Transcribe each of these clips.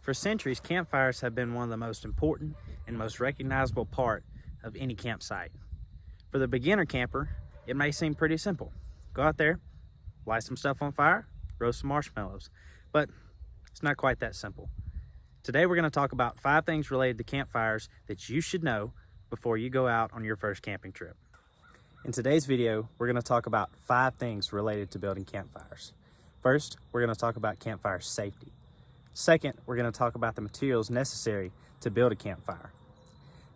For centuries, campfires have been one of the most important and most recognizable part of any campsite. For the beginner camper, it may seem pretty simple. Go out there, light some stuff on fire, roast some marshmallows. But it's not quite that simple. Today we're going to talk about 5 things related to campfires that you should know before you go out on your first camping trip. In today's video, we're going to talk about 5 things related to building campfires. First, we're going to talk about campfire safety. Second, we're going to talk about the materials necessary to build a campfire.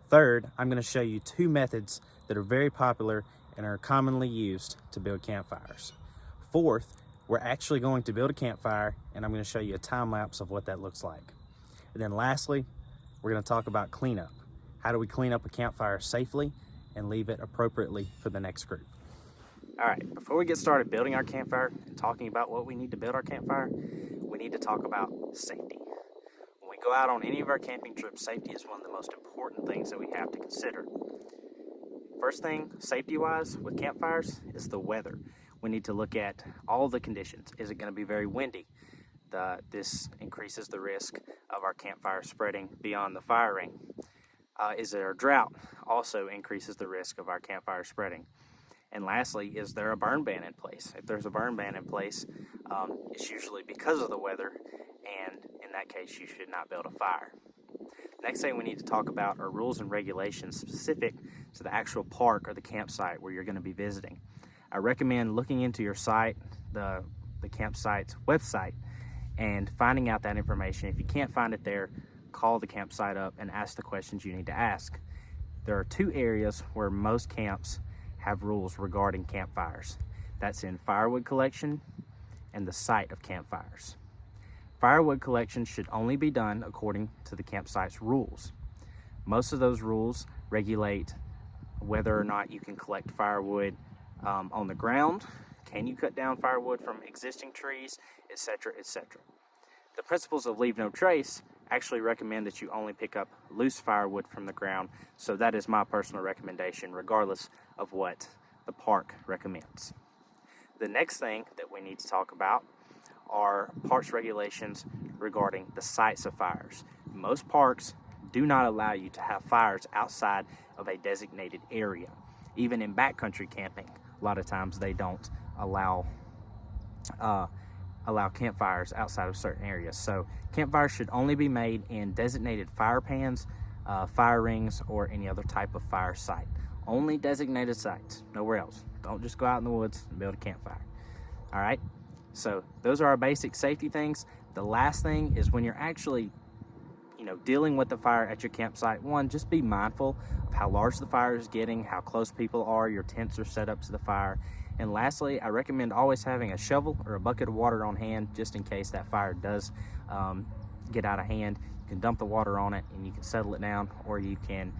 Third, I'm going to show you 2 methods that are very popular and are commonly used to build campfires. Fourth, we're actually going to build a campfire, and I'm going to show you a time lapse of what that looks like. And then lastly, we're going to talk about cleanup. How do we clean up a campfire safely and leave it appropriately for the next group? All right, before we get started building our campfire and talking about what we need to build our campfire, we need to talk about safety. When we go out on any of our camping trips, safety is one of the most important things that we have to consider. First thing, safety-wise, with campfires, is the weather. We need to look at all the conditions. Is it going to be very windy? This increases the risk of our campfire spreading beyond the fire ring. Is there a drought? Also increases the risk of our campfire spreading. And lastly, is there a burn ban in place? If there's a burn ban in place, it's usually because of the weather, and in that case, you should not build a fire. Next thing we need to talk about are rules and regulations specific to the actual park or the campsite where you're going to be visiting. I recommend looking into your site, the campsite's website, and finding out that information. If you can't find it there, call the campsite up and ask the questions you need to ask. There are 2 areas where most camps have rules regarding campfires. That's in firewood collection and the site of campfires. Firewood collection should only be done according to the campsite's rules. Most of those rules regulate whether or not you can collect firewood on the ground. Can you cut down firewood from existing trees, etc., etc. The principles of leave no trace actually recommend that you only pick up loose firewood from the ground, so that is my personal recommendation regardless of what the park recommends. The next thing that we need to talk about are parks regulations regarding the sites of fires. Most parks do not allow you to have fires outside of a designated area. Even in backcountry camping, a lot of times they don't allow campfires outside of certain areas. So campfires should only be made in designated fire pans, fire rings, or any other type of fire site. Only designated sites, nowhere else. Don't just go out in the woods and build a campfire. All right, so those are our basic safety things. The last thing is when you're actually dealing with the fire at your campsite, one, just be mindful of how large the fire is getting, how close people are, your tents are set up to the fire. And lastly, I recommend always having a shovel or a bucket of water on hand just in case that fire does get out of hand. You can dump the water on it and you can settle it down, or you can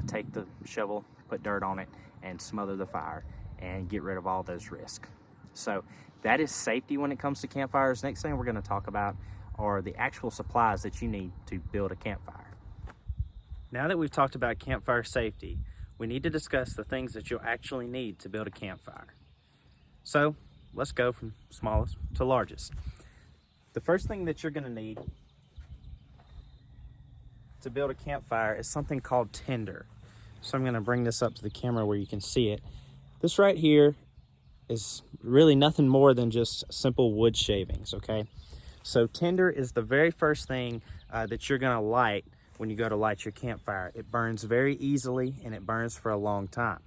take the shovel, put dirt on it, and smother the fire and get rid of all those risks. So that is safety when it comes to campfires. Next thing we're going to talk about are the actual supplies that you need to build a campfire. Now that we've talked about campfire safety, we need to discuss the things that you'll actually need to build a campfire. So let's go from smallest to largest. The first thing that you're going to need to build a campfire is something called tinder. So I'm going to bring this up to the camera where you can see it. This right here is really nothing more than just simple wood shavings, okay? So tinder is the very first thing that you're going to light when you go to light your campfire. It burns very easily and it burns for a long time.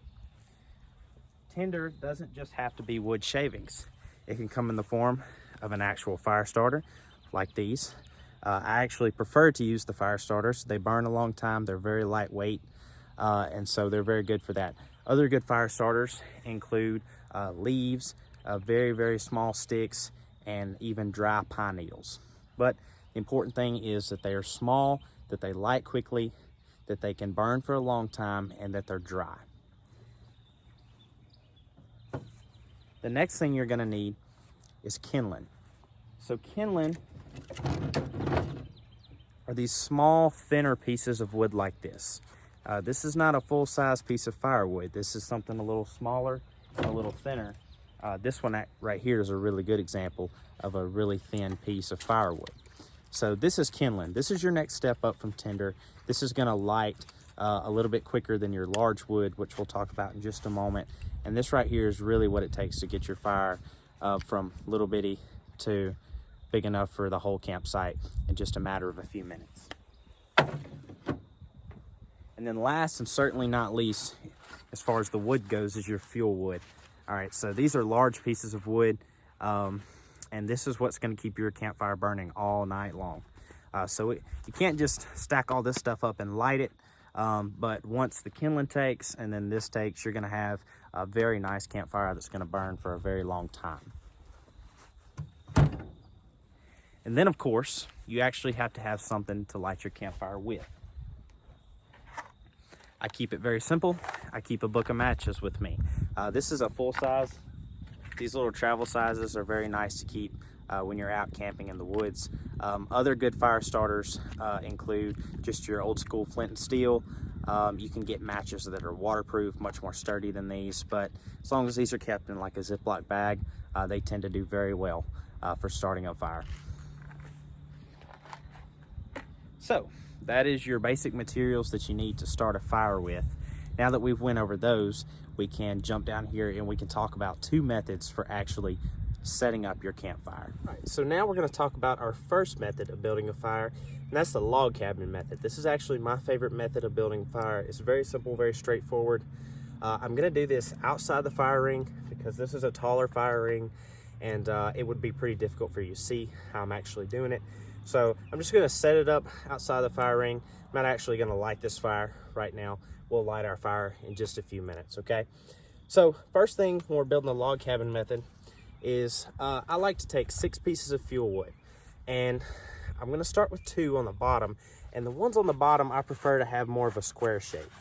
Tinder doesn't just have to be wood shavings. It can come in the form of an actual fire starter like these. I actually prefer to use the fire starters. They burn a long time, they're very lightweight, and so they're very good for that. Other good fire starters include leaves, very, very small sticks, and even dry pine needles. But the important thing is that they are small, that they light quickly, that they can burn for a long time, and that they're dry. The next thing you're going to need is kindling. So kindling are these small, thinner pieces of wood like this. This is not a full-size piece of firewood. This is something a little smaller and a little thinner. This one right here is a really good example of a really thin piece of firewood. So this is kindling. This is your next step up from tinder. This is gonna light a little bit quicker than your large wood, which we'll talk about in just a moment. And this right here is really what it takes to get your fire from little bitty to big enough for the whole campsite in just a matter of a few minutes. And then last and certainly not least, as far as the wood goes, is your fuel wood. All right, so these are large pieces of wood, and this is what's gonna keep your campfire burning all night long. You can't just stack all this stuff up and light it, but once the kindling takes and then this takes, you're gonna have a very nice campfire that's gonna burn for a very long time. And then of course, you actually have to have something to light your campfire with. I keep it very simple. I keep a book of matches with me. This is a full size. These little travel sizes are very nice to keep when you're out camping in the woods. Other good fire starters include just your old school flint and steel. You can get matches that are waterproof, much more sturdy than these, but as long as these are kept in like a Ziploc bag, they tend to do very well for starting a fire. So that is your basic materials that you need to start a fire with. Now that we've went over those, we can jump down here and we can talk about two methods for actually setting up your campfire. All right, so now we're going to talk about our first method of building a fire, and that's the log cabin method. This is actually my favorite method of building a fire. It's very simple, very straightforward. I'm going to do this outside the fire ring because this is a taller fire ring, and it would be pretty difficult for you to see how I'm actually doing it. So I'm just going to set it up outside the fire ring. I'm not actually going to light this fire right now. We'll light our fire in just a few minutes, okay? So first thing when we're building the log cabin method is I like to take 6 pieces of fuel wood, and I'm going to start with 2 on the bottom, and the ones on the bottom I prefer to have more of a square shape.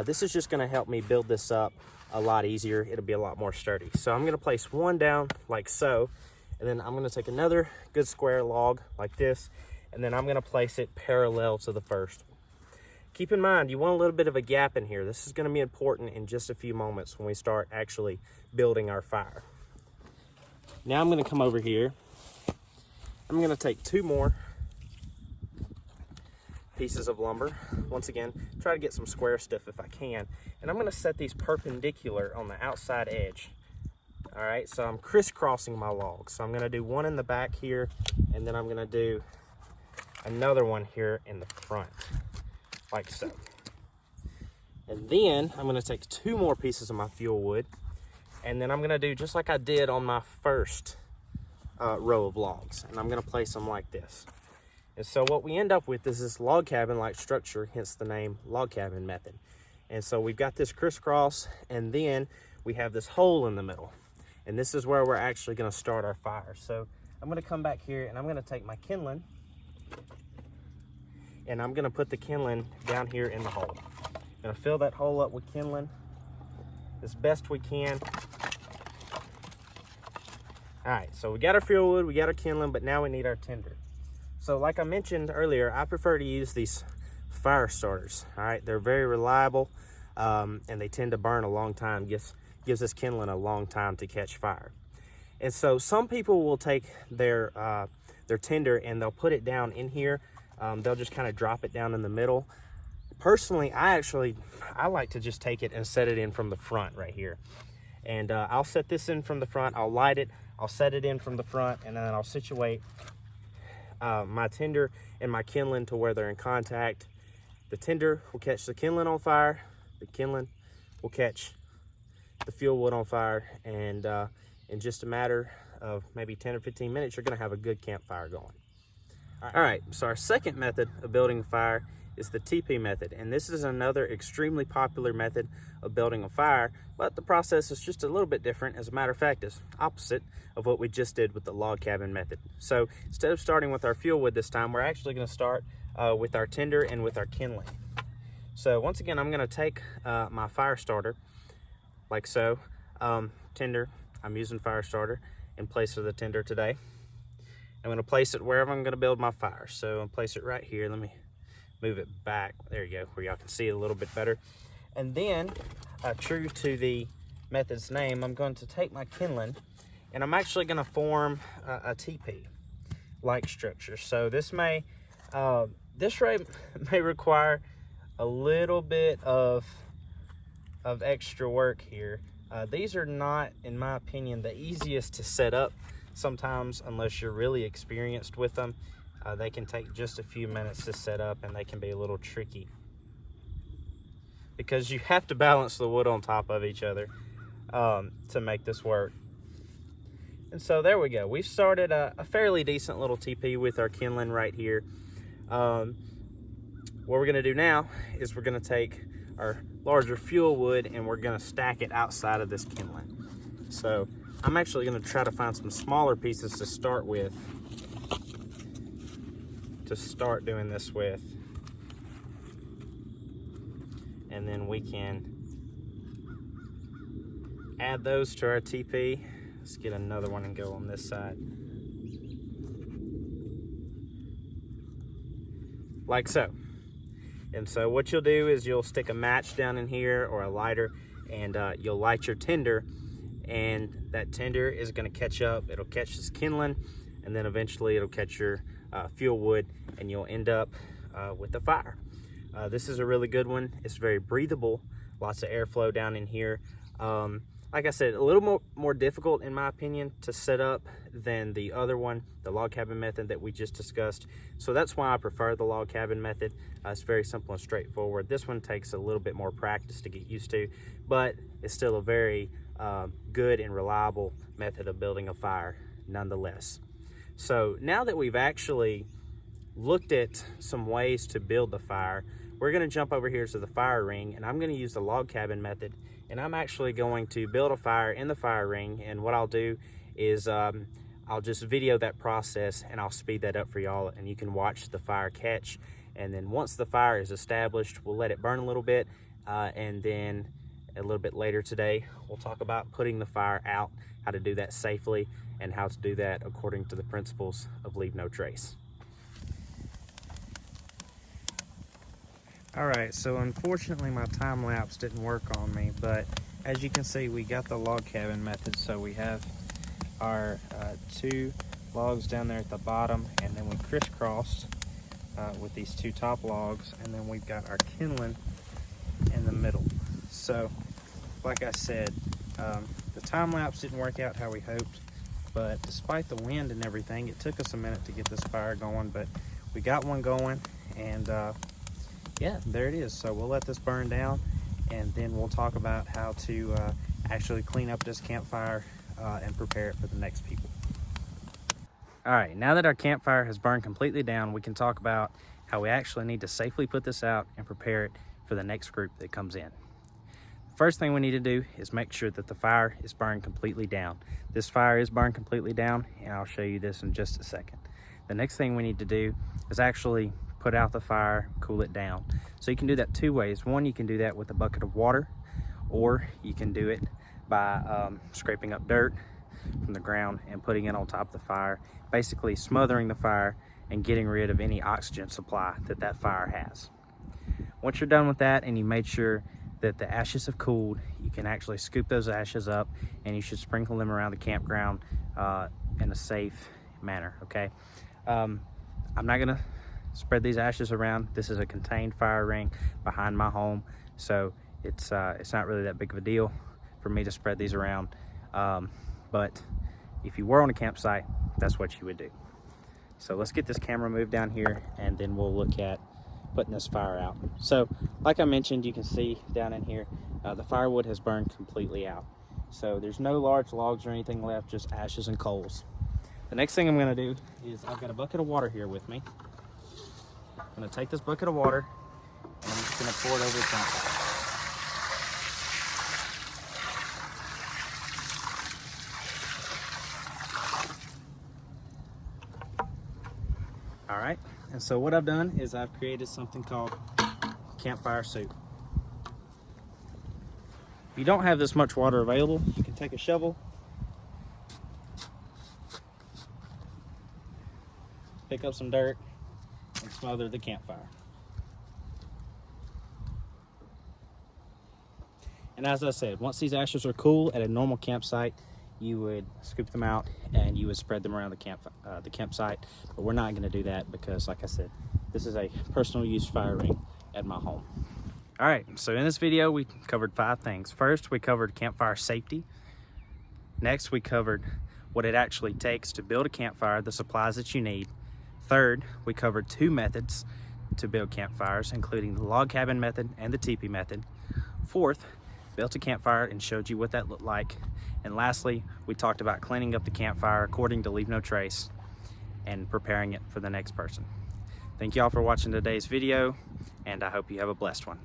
This is just going to help me build this up a lot easier. It'll be a lot more sturdy. So I'm going to place one down like so, and then I'm going to take another good square log like this, and then I'm going to place it parallel to the first. Keep in mind, you want a little bit of a gap in here. This is going to be important in just a few moments when we start actually building our fire. Now I'm going to come over here. I'm going to take 2 more pieces of lumber. Once again, try to get some square stuff if I can. And I'm going to set these perpendicular on the outside edge. All right, so I'm crisscrossing my logs. So I'm going to do one in the back here, and then I'm going to do another one here in the front, like so. And then I'm going to take 2 more pieces of my fuel wood, and then I'm going to do just like I did on my first row of logs, and I'm going to place them like this. And so what we end up with is this log cabin-like structure, hence the name log cabin method. And so we've got this crisscross, and then we have this hole in the middle. And this is where we're actually going to start our fire. So I'm going to come back here, and I'm going to take my kindling, and I'm going to put the kindling down here in the hole. I'm going to fill that hole up with kindling as best we can. All right, so we got our fuel wood, we got our kindling, but now we need our tinder. So like I mentioned earlier, I prefer to use these fire starters. All right, they're very reliable, and they tend to burn a long time. Gives this kindling a long time to catch fire. And so some people will take their tinder and they'll put it down in here. They'll just kind of drop it down in the middle. Personally, I like to just take it and set it in from the front right here. And I'll set this in from the front, I'll light it, I'll set it in from the front, and then I'll situate my tinder and my kindling to where they're in contact. The tinder will catch the kindling on fire, the kindling will catch the fuel wood on fire, and in just a matter of maybe 10 or 15 minutes, you're gonna have a good campfire going. All right, so our second method of building a fire is the TeePee method, and this is another extremely popular method of building a fire, but the process is just a little bit different. As a matter of fact, it's opposite of what we just did with the log cabin method. So instead of starting with our fuel wood this time, we're actually gonna start with our tinder and with our kindling. So once again, I'm gonna take my fire starter, like so. Tinder, I'm using fire starter in place of the tinder today. I'm going to place it wherever I'm going to build my fire. So I'll place it right here. Let me move it back. There you go, where y'all can see it a little bit better. And then, true to the method's name, I'm going to take my kindling, and I'm actually going to form a teepee. like structure. So this may may require a little bit of extra work here. These are not, in my opinion, the easiest to set up sometimes unless you're really experienced with them. They can take just a few minutes to set up, and they can be a little tricky because you have to balance the wood on top of each other to make this work. And so there we go. We've started a fairly decent little teepee with our kindling right here. What we're gonna do now is we're gonna take our larger fuel wood and we're gonna stack it outside of this kindling. So I'm actually gonna try to find some smaller pieces to start with, to start doing this with. And then we can add those to our teepee. Let's get another one and go on this side. Like so. And so what you'll do is you'll stick a match down in here or a lighter, and you'll light your tinder, and that tinder is gonna catch up. It'll catch this kindling, and then eventually it'll catch your fuel wood, and you'll end up with a fire. This is a really good one. It's very breathable, lots of airflow down in here. Like I said, a little more difficult in my opinion to set up than the other one, the log cabin method that we just discussed. So that's why I prefer the log cabin method. It's very simple and straightforward. This one takes a little bit more practice to get used to, but it's still a very good and reliable method of building a fire nonetheless. So now that we've actually looked at some ways to build the fire, we're gonna jump over here to the fire ring, and I'm gonna use the log cabin method, and I'm actually going to build a fire in the fire ring. And what I'll do is I'll just video that process, and I'll speed that up for y'all, and you can watch the fire catch. And then once the fire is established, we'll let it burn a little bit, and then a little bit later today, we'll talk about putting the fire out, how to do that safely, and how to do that according to the principles of leave no trace. All right, so unfortunately my time lapse didn't work on me, but as you can see, we got the log cabin method. So we have our 2 logs down there at the bottom, and then we crisscrossed with these 2 top logs, and then we've got our kindling in the middle. So like I said, the time lapse didn't work out how we hoped, but despite the wind and everything, it took us a minute to get this fire going, but we got one going, and yeah, there it is. So we'll let this burn down, and then we'll talk about how to actually clean up this campfire and prepare it for the next people. All right, now that our campfire has burned completely down, we can talk about how we actually need to safely put this out and prepare it for the next group that comes in. First thing we need to do is make sure that the fire is burned completely down. This fire is burned completely down, and I'll show you this in just a second. The next thing we need to do is actually put out the fire, cool it down. So you can do that 2 ways. One, you can do that with a bucket of water, or you can do it by scraping up dirt from the ground and putting it on top of the fire, basically smothering the fire and getting rid of any oxygen supply that fire has. Once you're done with that and you made sure that the ashes have cooled, you can actually scoop those ashes up, and you should sprinkle them around the campground in a safe manner, okay? I'm not gonna spread these ashes around. This is a contained fire ring behind my home, so it's not really that big of a deal for me to spread these around, but if you were on a campsite, that's what you would do. So let's get this camera moved down here, and then we'll look at putting this fire out. So like I mentioned, you can see down in here, the firewood has burned completely out. So there's no large logs or anything left, just ashes and coals. The next thing I'm gonna do is I've got a bucket of water here with me. I'm gonna take this bucket of water, and I'm just gonna pour it over the campfire. All right, and so what I've done is I've created something called campfire soup. If you don't have this much water available, you can take a shovel, pick up some dirt, and smother the campfire. And as I said, once these ashes are cool at a normal campsite, you would scoop them out and you would spread them around the campsite. But we're not going to do that because, like I said, this is a personal use fire ring at my home. All right, so in this video, we covered 5 things. First, we covered campfire safety. Next, we covered what it actually takes to build a campfire, the supplies that you need. Third, we covered 2 methods to build campfires, including the log cabin method and the TeePee method. Fourth, built a campfire and showed you what that looked like. And lastly, we talked about cleaning up the campfire according to Leave No Trace and preparing it for the next person. Thank y'all for watching today's video, and I hope you have a blessed one.